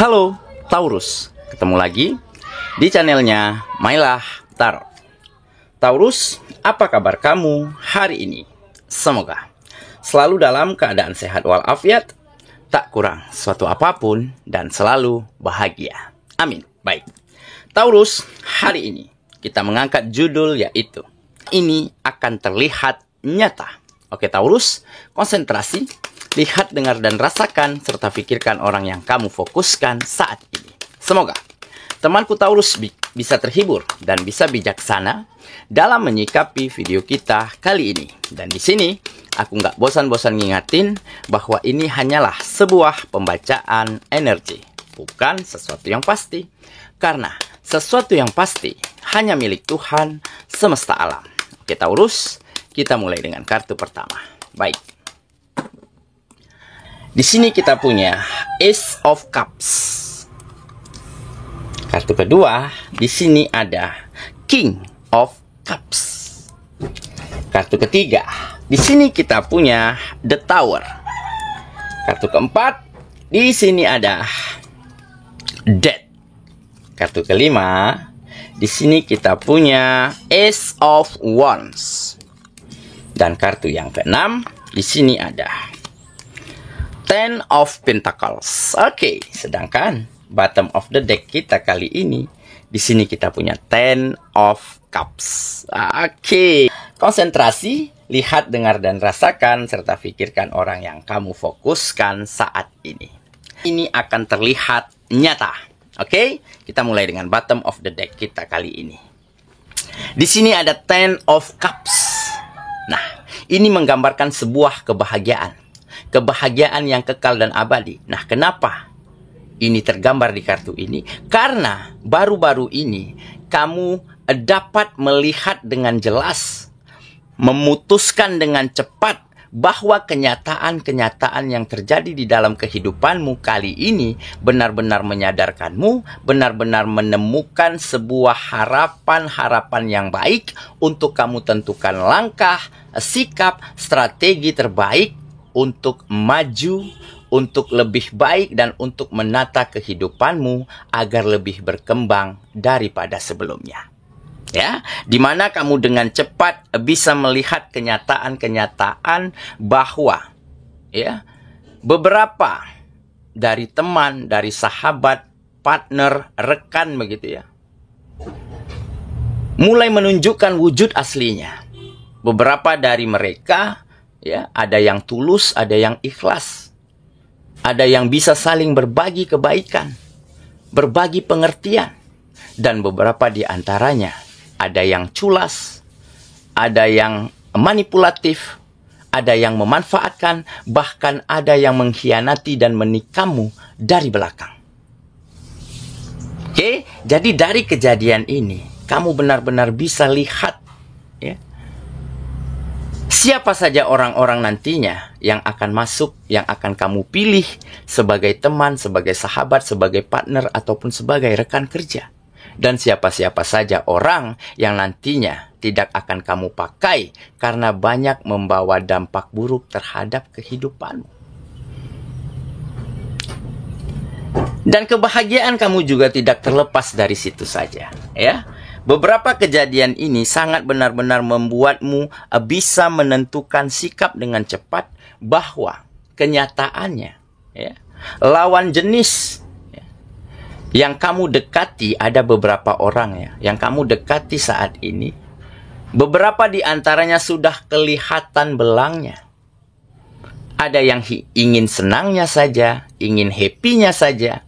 Halo Taurus, ketemu lagi di channelnya Mailah Tarot. Taurus, apa kabar kamu hari ini? Semoga selalu dalam keadaan sehat walafiat, tak kurang suatu apapun, dan selalu bahagia. Amin. Baik, Taurus, hari ini kita mengangkat judul yaitu ini akan terlihat nyata. Oke Taurus, konsentrasi. Lihat, dengar, dan rasakan, serta pikirkan orang yang kamu fokuskan saat ini. Semoga temanku Taurus bisa terhibur dan bisa bijaksana dalam menyikapi video kita kali ini. Dan di sini, aku nggak bosan-bosan ngingatin bahwa ini hanyalah sebuah pembacaan energi, bukan sesuatu yang pasti. Karena sesuatu yang pasti hanya milik Tuhan semesta alam. Oke Taurus, kita mulai dengan kartu pertama. Baik. Di sini kita punya Ace of Cups. Kartu kedua, di sini ada King of Cups. Kartu ketiga, di sini kita punya The Tower. Kartu keempat, di sini ada Death. Kartu kelima, di sini kita punya Ace of Wands. Dan kartu yang keenam, di sini ada Ten of Pentacles. Oke, sedangkan bottom of the deck kita kali ini, di sini kita punya Ten of Cups. Oke, konsentrasi, lihat, dengar, dan rasakan, serta pikirkan orang yang kamu fokuskan saat ini. Ini akan terlihat nyata. Oke, kita mulai dengan bottom of the deck kita kali ini. Di sini ada Ten of Cups. Nah, ini menggambarkan sebuah kebahagiaan. Kebahagiaan yang kekal dan abadi. Nah, kenapa ini tergambar di kartu ini? Karena baru-baru ini kamu dapat melihat dengan jelas, memutuskan dengan cepat bahwa kenyataan-kenyataan yang terjadi di dalam kehidupanmu kali ini benar-benar menyadarkanmu, benar-benar menemukan sebuah harapan-harapan yang baik untuk kamu tentukan langkah, sikap, strategi terbaik untuk maju, untuk lebih baik, dan untuk menata kehidupanmu agar lebih berkembang daripada sebelumnya. Ya, dimana kamu dengan cepat bisa melihat kenyataan-kenyataan bahwa ya, beberapa dari teman, dari sahabat, partner, rekan begitu ya, mulai menunjukkan wujud aslinya. Beberapa dari mereka ya, ada yang tulus, ada yang ikhlas, ada yang bisa saling berbagi kebaikan, berbagi pengertian, dan beberapa di antaranya ada yang culas, ada yang manipulatif, ada yang memanfaatkan, bahkan ada yang mengkhianati dan menikahmu dari belakang. Oke, jadi dari kejadian ini kamu benar-benar bisa lihat ya, siapa saja orang-orang nantinya yang akan masuk, yang akan kamu pilih sebagai teman, sebagai sahabat, sebagai partner, ataupun sebagai rekan kerja. Dan siapa-siapa saja orang yang nantinya tidak akan kamu pakai karena banyak membawa dampak buruk terhadap kehidupanmu. Dan kebahagiaan kamu juga tidak terlepas dari situ saja, ya. Beberapa kejadian ini sangat benar-benar membuatmu bisa menentukan sikap dengan cepat bahwa kenyataannya ya, lawan jenis ya, yang kamu dekati, ada beberapa orang ya, yang kamu dekati saat ini, beberapa di antaranya sudah kelihatan belangnya. Ada yang ingin senangnya saja, ingin happy-nya saja.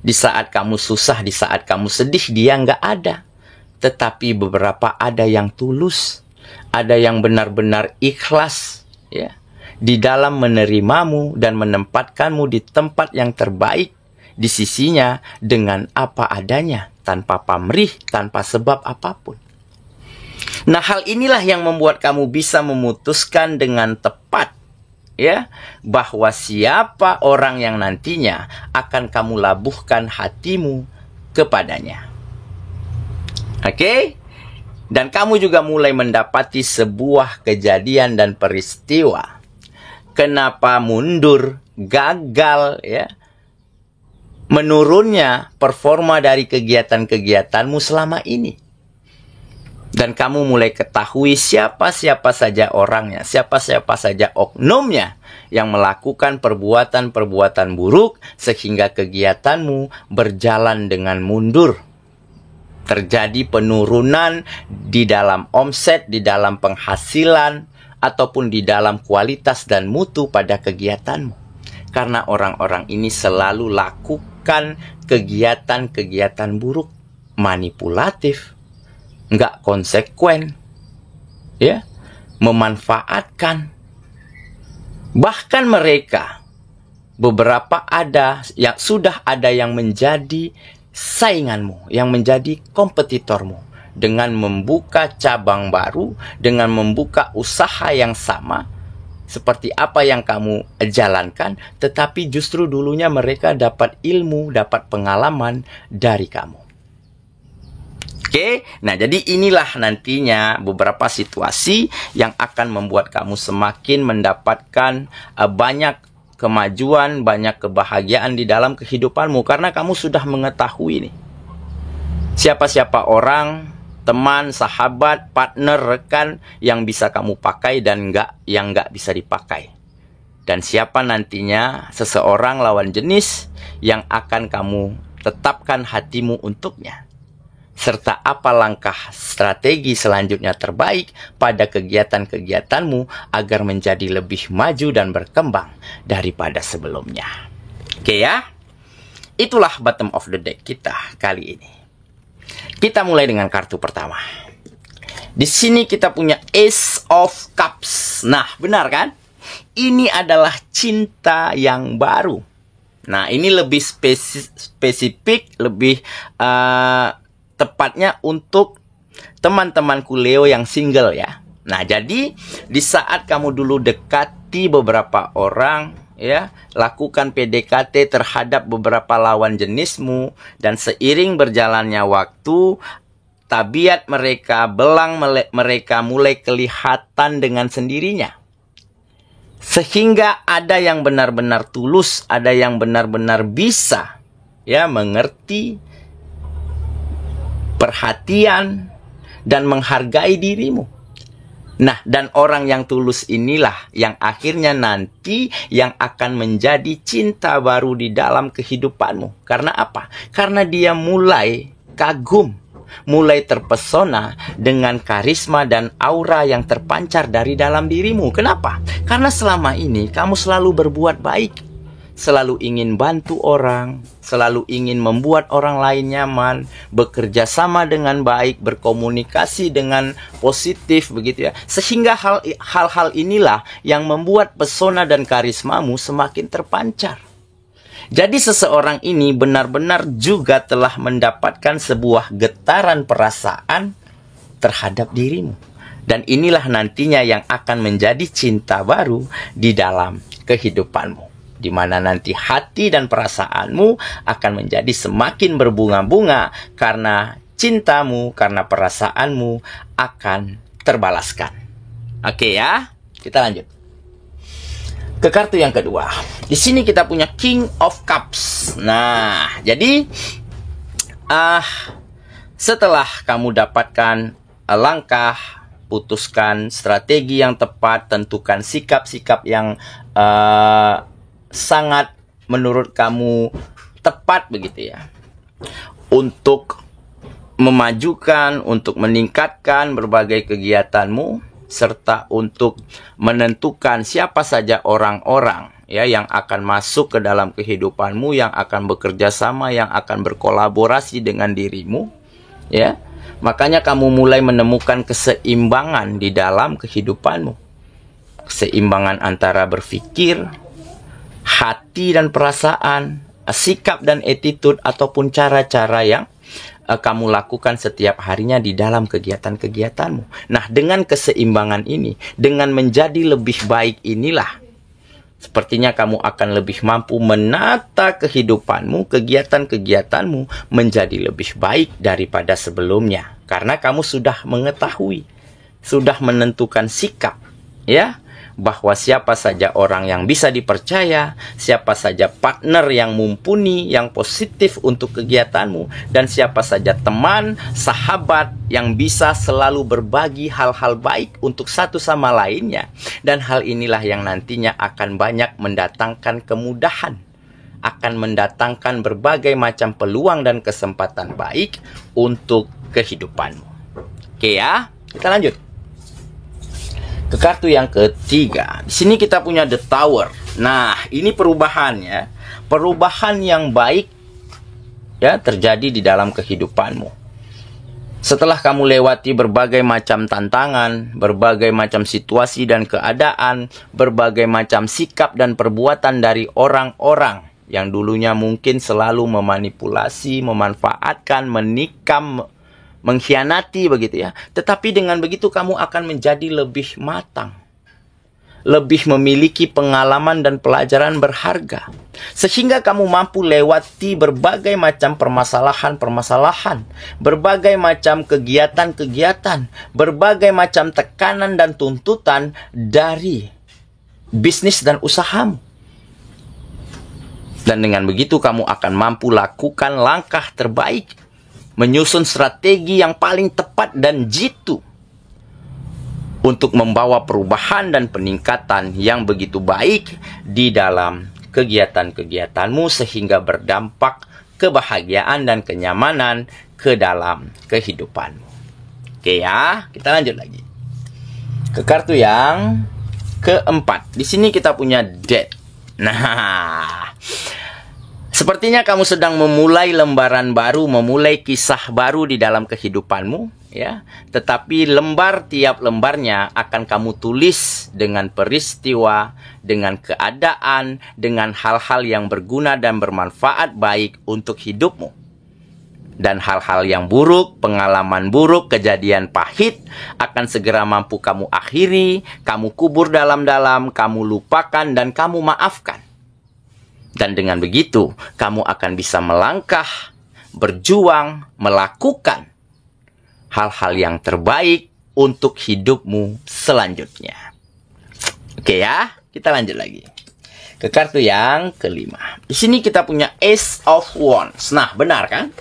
Di saat kamu susah, di saat kamu sedih, dia nggak ada. Tetapi beberapa ada yang tulus, ada yang benar-benar ikhlas ya, di dalam menerimamu dan menempatkanmu di tempat yang terbaik di sisinya dengan apa adanya, tanpa pamrih, tanpa sebab apapun. Nah, hal inilah yang membuat kamu bisa memutuskan dengan tepat ya, bahwa siapa orang yang nantinya akan kamu labuhkan hatimu kepadanya. Oke? Dan kamu juga mulai mendapati sebuah kejadian dan peristiwa. Kenapa mundur, gagal ya, menurunnya performa dari kegiatan-kegiatanmu selama ini. Dan kamu mulai ketahui siapa-siapa saja orangnya, siapa-siapa saja oknumnya yang melakukan perbuatan-perbuatan buruk sehingga kegiatanmu berjalan dengan mundur. Terjadi penurunan di dalam omset, di dalam penghasilan, ataupun di dalam kualitas dan mutu pada kegiatanmu. Karena orang-orang ini selalu lakukan kegiatan-kegiatan buruk, manipulatif, nggak konsekuen, ya, memanfaatkan. Bahkan mereka beberapa sudah ada yang menjadi sainganmu, yang menjadi kompetitormu dengan membuka cabang baru, dengan membuka usaha yang sama seperti apa yang kamu jalankan, tetapi justru dulunya mereka dapat ilmu, dapat pengalaman dari kamu. Oke, nah jadi inilah nantinya beberapa situasi yang akan membuat kamu semakin mendapatkan banyak kemajuan, banyak kebahagiaan di dalam kehidupanmu. Karena kamu sudah mengetahui nih, siapa-siapa orang, teman, sahabat, partner, rekan yang bisa kamu pakai dan yang nggak bisa dipakai. Dan siapa nantinya seseorang lawan jenis yang akan kamu tetapkan hatimu untuknya. Serta apa langkah strategi selanjutnya terbaik pada kegiatan-kegiatanmu agar menjadi lebih maju dan berkembang daripada sebelumnya. Oke ya, itulah bottom of the deck kita kali ini. Kita mulai dengan kartu pertama. Di sini kita punya Ace of Cups. Nah, benar kan? Ini adalah cinta yang baru. Nah, ini lebih spesifik, lebih tepatnya untuk teman-temanku Leo yang single ya. Nah, jadi di saat kamu dulu dekati beberapa orang, ya, lakukan PDKT terhadap beberapa lawan jenismu, dan seiring berjalannya waktu, tabiat mereka, belang mereka mulai kelihatan dengan sendirinya. Sehingga ada yang benar-benar tulus, ada yang benar-benar bisa, ya, mengerti, perhatian, dan menghargai dirimu. Nah, dan orang yang tulus inilah yang akhirnya nanti yang akan menjadi cinta baru di dalam kehidupanmu. Karena apa? Karena dia mulai kagum, mulai terpesona dengan karisma dan aura yang terpancar dari dalam dirimu. Kenapa? Karena selama ini kamu selalu berbuat baik, selalu ingin bantu orang, selalu ingin membuat orang lain nyaman, bekerja sama dengan baik, berkomunikasi dengan positif, begitu ya. Sehingga hal-hal inilah yang membuat pesona dan karismamu semakin terpancar. Jadi seseorang ini benar-benar juga telah mendapatkan sebuah getaran perasaan terhadap dirimu. Dan inilah nantinya yang akan menjadi cinta baru di dalam kehidupanmu, di mana nanti hati dan perasaanmu akan menjadi semakin berbunga-bunga karena cintamu, karena perasaanmu akan terbalaskan. Oke ya, kita lanjut ke kartu yang kedua. Di sini kita punya King of Cups. Nah, jadi setelah kamu dapatkan langkah, putuskan strategi yang tepat, tentukan sikap-sikap yang sangat menurut kamu tepat, begitu ya, untuk memajukan, untuk meningkatkan berbagai kegiatanmu, serta untuk menentukan siapa saja orang-orang ya yang akan masuk ke dalam kehidupanmu, yang akan bekerja sama, yang akan berkolaborasi dengan dirimu, ya. Makanya kamu mulai menemukan keseimbangan di dalam kehidupanmu. Keseimbangan antara berpikir, hati dan perasaan, sikap dan attitude, ataupun cara-cara yang kamu lakukan setiap harinya di dalam kegiatan-kegiatanmu. Nah, dengan keseimbangan ini, dengan menjadi lebih baik inilah, sepertinya kamu akan lebih mampu menata kehidupanmu, kegiatan-kegiatanmu menjadi lebih baik daripada sebelumnya. Karena kamu sudah mengetahui, sudah menentukan sikap, ya, bahwa siapa saja orang yang bisa dipercaya, siapa saja partner yang mumpuni, yang positif untuk kegiatanmu, dan siapa saja teman, sahabat yang bisa selalu berbagi hal-hal baik untuk satu sama lainnya. Dan hal inilah yang nantinya akan banyak mendatangkan kemudahan, akan mendatangkan berbagai macam peluang dan kesempatan baik untuk kehidupanmu. Oke ya, kita lanjut ke kartu yang ketiga. Di sini kita punya The Tower. Nah, ini perubahannya, perubahan yang baik ya terjadi di dalam kehidupanmu. Setelah kamu lewati berbagai macam tantangan, berbagai macam situasi dan keadaan, berbagai macam sikap dan perbuatan dari orang-orang yang dulunya mungkin selalu memanipulasi, memanfaatkan, menikam, mengkhianati begitu ya. Tetapi dengan begitu kamu akan menjadi lebih matang, lebih memiliki pengalaman dan pelajaran berharga, sehingga kamu mampu lewati berbagai macam permasalahan-permasalahan, berbagai macam kegiatan-kegiatan, berbagai macam tekanan dan tuntutan dari bisnis dan usahamu. Dan dengan begitu kamu akan mampu lakukan langkah terbaik, menyusun strategi yang paling tepat dan jitu untuk membawa perubahan dan peningkatan yang begitu baik di dalam kegiatan-kegiatanmu, sehingga berdampak kebahagiaan dan kenyamanan ke dalam kehidupanmu. Oke ya, kita lanjut lagi ke kartu yang keempat. Di sini kita punya Death. Nah, sepertinya kamu sedang memulai lembaran baru, memulai kisah baru di dalam kehidupanmu, ya. Tetapi tiap lembarnya akan kamu tulis dengan peristiwa, dengan keadaan, dengan hal-hal yang berguna dan bermanfaat baik untuk hidupmu. Dan hal-hal yang buruk, pengalaman buruk, kejadian pahit akan segera mampu kamu akhiri, kamu kubur dalam-dalam, kamu lupakan dan kamu maafkan. Dan dengan begitu, kamu akan bisa melangkah, berjuang, melakukan hal-hal yang terbaik untuk hidupmu selanjutnya. Oke ya, kita lanjut lagi ke kartu yang kelima. Di sini kita punya Ace of Wands. Nah, benar kan?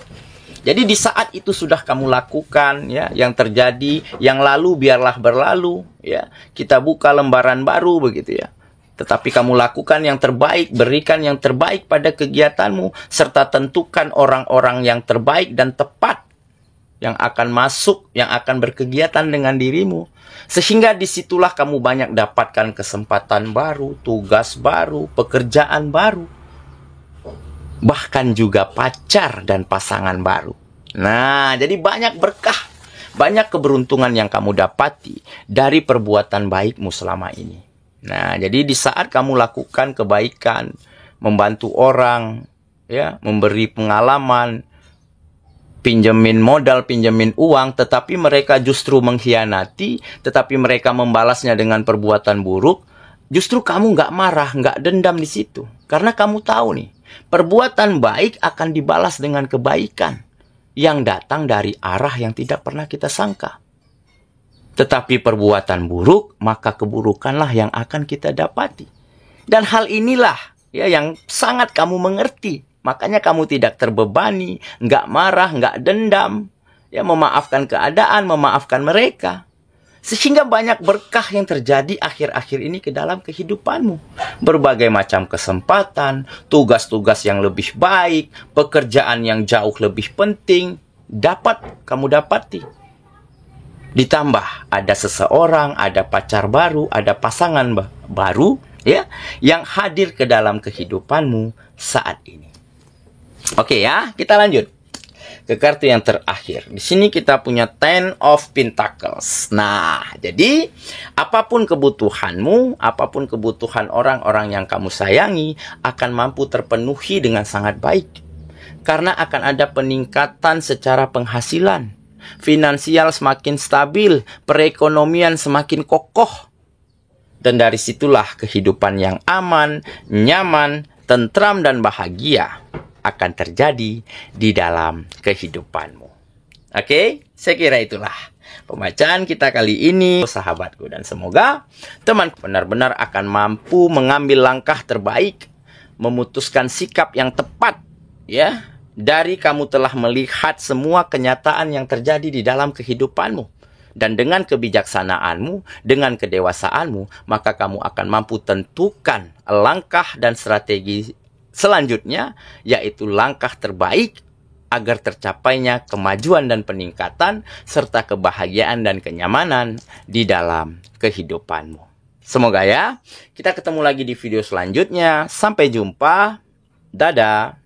Jadi di saat itu sudah kamu lakukan ya, yang terjadi, yang lalu biarlah berlalu ya. Kita buka lembaran baru begitu ya. Tetapi kamu lakukan yang terbaik, berikan yang terbaik pada kegiatanmu, serta tentukan orang-orang yang terbaik dan tepat yang akan masuk, yang akan berkegiatan dengan dirimu. Sehingga disitulah kamu banyak dapatkan kesempatan baru, tugas baru, pekerjaan baru. Bahkan juga pacar dan pasangan baru. Nah, jadi banyak berkah, banyak keberuntungan yang kamu dapati dari perbuatan baikmu selama ini. Nah, jadi di saat kamu lakukan kebaikan, membantu orang, ya, memberi pengalaman, pinjemin modal, pinjemin uang, tetapi mereka justru mengkhianati, tetapi mereka membalasnya dengan perbuatan buruk, justru kamu nggak marah, nggak dendam di situ. Karena kamu tahu nih, perbuatan baik akan dibalas dengan kebaikan yang datang dari arah yang tidak pernah kita sangka. Tetapi perbuatan buruk, maka keburukanlah yang akan kita dapati. Dan hal inilah ya yang sangat kamu mengerti. Makanya kamu tidak terbebani, nggak marah, nggak dendam, ya, memaafkan keadaan, memaafkan mereka. Sehingga banyak berkah yang terjadi akhir-akhir ini ke dalam kehidupanmu. Berbagai macam kesempatan, tugas-tugas yang lebih baik, pekerjaan yang jauh lebih penting, dapat kamu dapati. Ditambah ada seseorang, ada pacar baru, ada pasangan baru ya yang hadir ke dalam kehidupanmu saat ini. Oke ya, kita lanjut ke kartu yang terakhir. Di sini kita punya Ten of Pentacles. Nah, jadi apapun kebutuhanmu, apapun kebutuhan orang-orang yang kamu sayangi akan mampu terpenuhi dengan sangat baik. Karena akan ada peningkatan secara penghasilan. Finansial semakin stabil, perekonomian semakin kokoh. Dan dari situlah kehidupan yang aman, nyaman, tentram dan bahagia akan terjadi di dalam kehidupanmu. Oke, saya kira itulah pembacaan kita kali ini, sahabatku. Dan semoga teman benar-benar akan mampu mengambil langkah terbaik, memutuskan sikap yang tepat, ya, dari kamu telah melihat semua kenyataan yang terjadi di dalam kehidupanmu. Dan dengan kebijaksanaanmu, dengan kedewasaanmu, maka kamu akan mampu tentukan langkah dan strategi selanjutnya, yaitu langkah terbaik agar tercapainya kemajuan dan peningkatan, serta kebahagiaan dan kenyamanan di dalam kehidupanmu. Semoga ya, kita ketemu lagi di video selanjutnya. Sampai jumpa. Dadah.